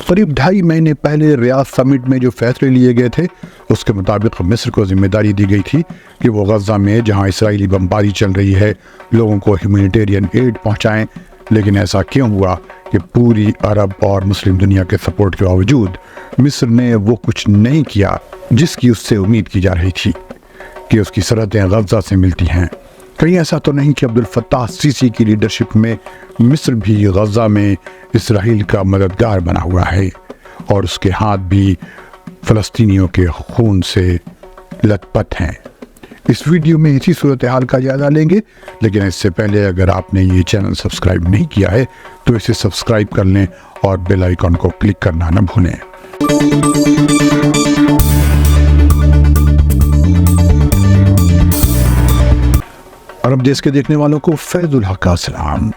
قریب 2.5 مہینے پہلے ریاض سمٹ میں جو فیصلے لیے گئے تھے اس کے مطابق مصر کو ذمہ داری دی گئی تھی کہ وہ غزہ میں جہاں اسرائیلی بمباری چل رہی ہے لوگوں کو ہیومینیٹیرین ایڈ پہنچائیں، لیکن ایسا کیوں ہوا کہ پوری عرب اور مسلم دنیا کے سپورٹ کے باوجود مصر نے وہ کچھ نہیں کیا جس کی اس سے امید کی جا رہی تھی کہ اس کی سرحدیں غزہ سے ملتی ہیں؟ کہیں ایسا تو نہیں کہ عبدالفتاح السیسی کی لیڈرشپ میں مصر بھی غزہ میں اسرائیل کا مددگار بنا ہوا ہے اور اس کے ہاتھ بھی فلسطینیوں کے خون سے لت پت ہیں؟ اس ویڈیو میں اسی صورتحال کا جائزہ لیں گے، لیکن اس سے پہلے اگر آپ نے یہ چینل سبسکرائب نہیں کیا ہے تو اسے سبسکرائب کر لیں اور بیل آئیکن کو کلک کرنا نہ بھولیں۔ عرب دیس کے دیکھنے والوں کو فیض الحق کا سلام۔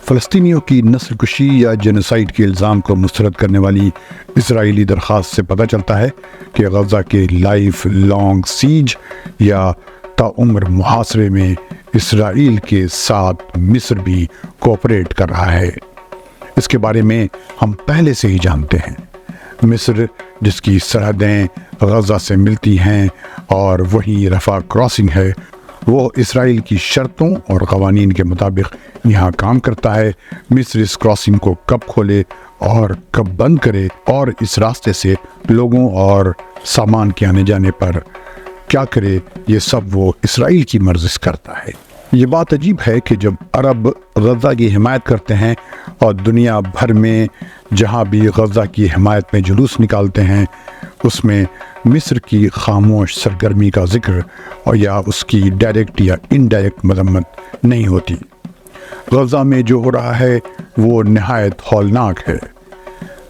فلسطینیوں کی نسل کشی یا جینوسائیڈ کے الزام کو مسترد کرنے والی اسرائیلی درخواست سے پتہ چلتا ہے کہ غزہ کے لائف لانگ سیج یا تعمر محاصرے میں اسرائیل کے ساتھ مصر بھی کوآپریٹ کر رہا ہے۔ اس کے بارے میں ہم پہلے سے ہی جانتے ہیں۔ مصر جس کی سرحدیں غزہ سے ملتی ہیں اور وہیں رفح کراسنگ ہے، وہ اسرائیل کی شرطوں اور قوانین کے مطابق یہاں کام کرتا ہے۔ مصر اس کراسنگ کو کب کھولے اور کب بند کرے اور اس راستے سے لوگوں اور سامان کے آنے جانے پر کیا کرے، یہ سب وہ اسرائیل کی مرضی کرتا ہے۔ یہ بات عجیب ہے کہ جب عرب غزہ کی حمایت کرتے ہیں اور دنیا بھر میں جہاں بھی غزہ کی حمایت میں جلوس نکالتے ہیں اس میں مصر کی خاموش سرگرمی کا ذکر اور یا اس کی ڈائریکٹ یا انڈائریکٹ مذمت نہیں ہوتی۔ غزہ میں جو ہو رہا ہے وہ نہایت ہولناک ہے۔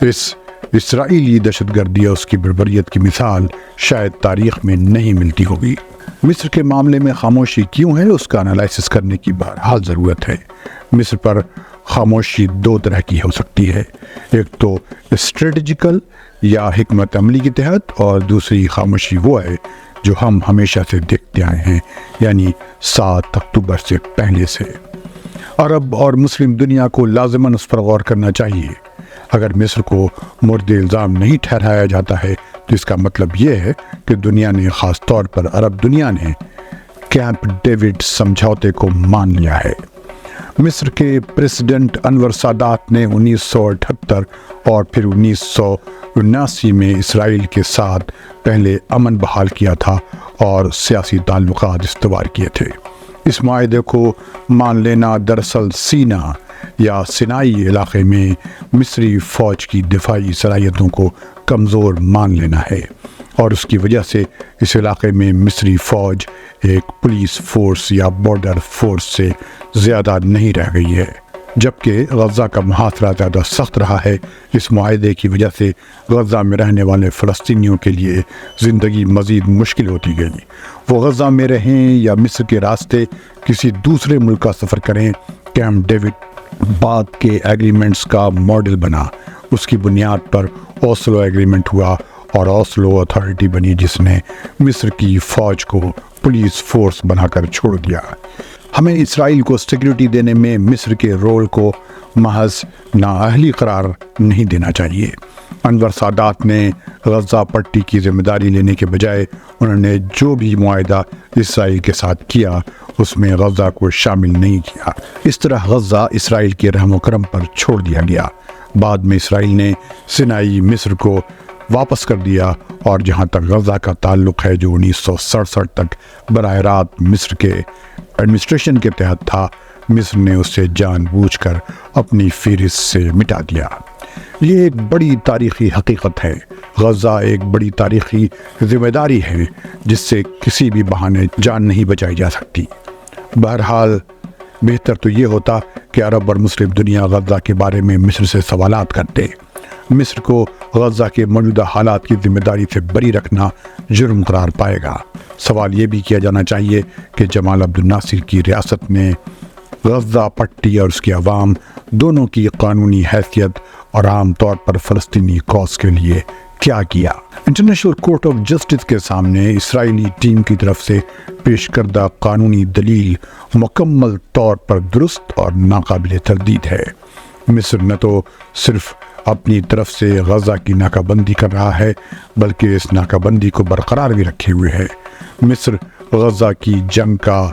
اس اسرائیلی دہشت گردی اور اس کی بربریت کی مثال شاید تاریخ میں نہیں ملتی ہوگی۔ مصر کے معاملے میں خاموشی کیوں ہے اس کا انالائسس کرنے کی بہرحال ضرورت ہے۔ مصر پر خاموشی 2 طرح کی ہو سکتی ہے، ایک تو اسٹریٹجیکل یا حکمت عملی کے تحت، اور دوسری خاموشی وہ ہے جو ہم ہمیشہ سے دیکھتے آئے ہیں، یعنی 7 اکتوبر سے پہلے سے۔ عرب اور مسلم دنیا کو لازماً اس پر غور کرنا چاہیے۔ اگر مصر کو مورد الزام نہیں ٹھہرایا جاتا ہے تو اس کا مطلب یہ ہے کہ دنیا نے، خاص طور پر عرب دنیا نے، کیمپ ڈیوڈ سمجھوتے کو مان لیا ہے۔ مصر کے پریزیڈنٹ انور سادات نے 1978 اور پھر 1979 میں اسرائیل کے ساتھ پہلے امن بحال کیا تھا اور سیاسی تعلقات استوار کیے تھے۔ اس معاہدے کو مان لینا دراصل سینا یا سینائی علاقے میں مصری فوج کی دفاعی صلاحیتوں کو کمزور مان لینا ہے، اور اس کی وجہ سے اس علاقے میں مصری فوج ایک پولیس فورس یا بارڈر فورس سے زیادہ نہیں رہ گئی ہے، جبکہ غزہ کا محاصرہ زیادہ سخت رہا ہے۔ اس معاہدے کی وجہ سے غزہ میں رہنے والے فلسطینیوں کے لیے زندگی مزید مشکل ہوتی گئی۔ وہ غزہ میں رہیں یا مصر کے راستے کسی دوسرے ملک کا سفر کریں، کیمپ ڈیوڈ بعد کے ایگریمنٹس کا ماڈل بنا۔ اس کی بنیاد پر اوسلو ایگریمنٹ ہوا اور اوسلو اتھارٹی بنی جس نے مصر کی فوج کو پولیس فورس بنا کر چھوڑ دیا۔ ہمیں اسرائیل کو سیکیورٹی دینے میں مصر کے رول کو محض نااہلی قرار نہیں دینا چاہیے۔ انور سادات نے غزہ پٹی کی ذمہ داری لینے کے بجائے انہوں نے جو بھی معاہدہ اسرائیل کے ساتھ کیا اس میں غزہ کو شامل نہیں کیا۔ اس طرح غزہ اسرائیل کے رحم و کرم پر چھوڑ دیا گیا۔ بعد میں اسرائیل نے سینائی مصر کو واپس کر دیا، اور جہاں تک غزہ کا تعلق ہے جو 1967 تک براہ راست مصر کے ایڈمنسٹریشن کے تحت تھا، مصر نے اسے جان بوجھ کر اپنی فہرست سے مٹا دیا۔ یہ ایک بڑی تاریخی حقیقت ہے۔ غزہ ایک بڑی تاریخی ذمہ داری ہے جس سے کسی بھی بہانے جان نہیں بچائی جا سکتی۔ بہرحال بہتر تو یہ ہوتا کہ عرب اور مسلم دنیا غزہ کے بارے میں مصر سے سوالات کرتے۔ مصر کو غزہ کے موجودہ حالات کی ذمہ داری سے بری رکھنا جرم قرار پائے گا۔ سوال یہ بھی کیا جانا چاہیے کہ جمال عبد الناصر کی ریاست میں غزہ پٹی اور اس کے عوام دونوں کی قانونی حیثیت اور عام طور پر فلسطینی کاز کے لیے کیا کیا۔ انٹرنیشنل کورٹ آف جسٹس کے سامنے اسرائیلی ٹیم کی طرف سے پیش کردہ قانونی دلیل مکمل طور پر درست اور ناقابل تردید ہے۔ مصر نہ تو صرف اپنی طرف سے غزہ کی ناکہ بندی کر رہا ہے، بلکہ اس ناکہ بندی کو برقرار بھی رکھے ہوئے ہے۔ مصر غزہ کی جنگ کا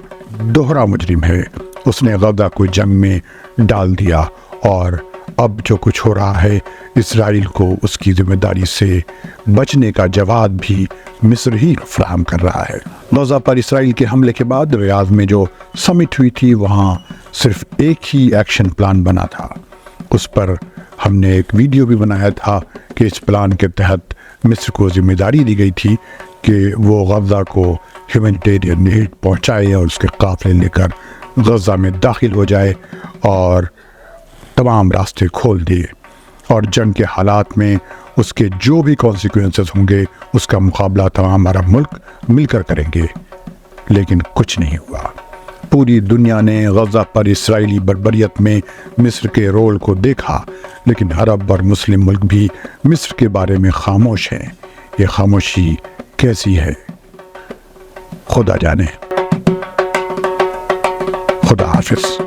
دوہرا مجرم ہے۔ اس نے غزہ کو جنگ میں ڈال دیا اور اب جو کچھ ہو رہا ہے اسرائیل کو اس کی ذمہ داری سے بچنے کا جواب بھی مصر ہی فراہم کر رہا ہے۔ غزہ پر اسرائیل کے حملے کے بعد ریاض میں جو سمٹ ہوئی تھی وہاں صرف ایک ہی ایکشن پلان بنا تھا۔ اس پر ہم نے ایک ویڈیو بھی بنایا تھا کہ اس پلان کے تحت مصر کو ذمہ داری دی گئی تھی کہ وہ غزہ کو ہیومینیٹیرین ایڈ پہنچائے اور اس کے قافلے لے کر غزہ میں داخل ہو جائے اور تمام راستے کھول دیے، اور جنگ کے حالات میں اس کے جو بھی کانسیکوینسز ہوں گے اس کا مقابلہ تمام عرب ملک مل کر کریں گے۔ لیکن کچھ نہیں ہوا۔ پوری دنیا نے غزہ پر اسرائیلی بربریت میں مصر کے رول کو دیکھا، لیکن عرب اور مسلم ملک بھی مصر کے بارے میں خاموش ہیں۔ یہ خاموشی کیسی ہے؟ خدا جانے۔ خدا حافظ۔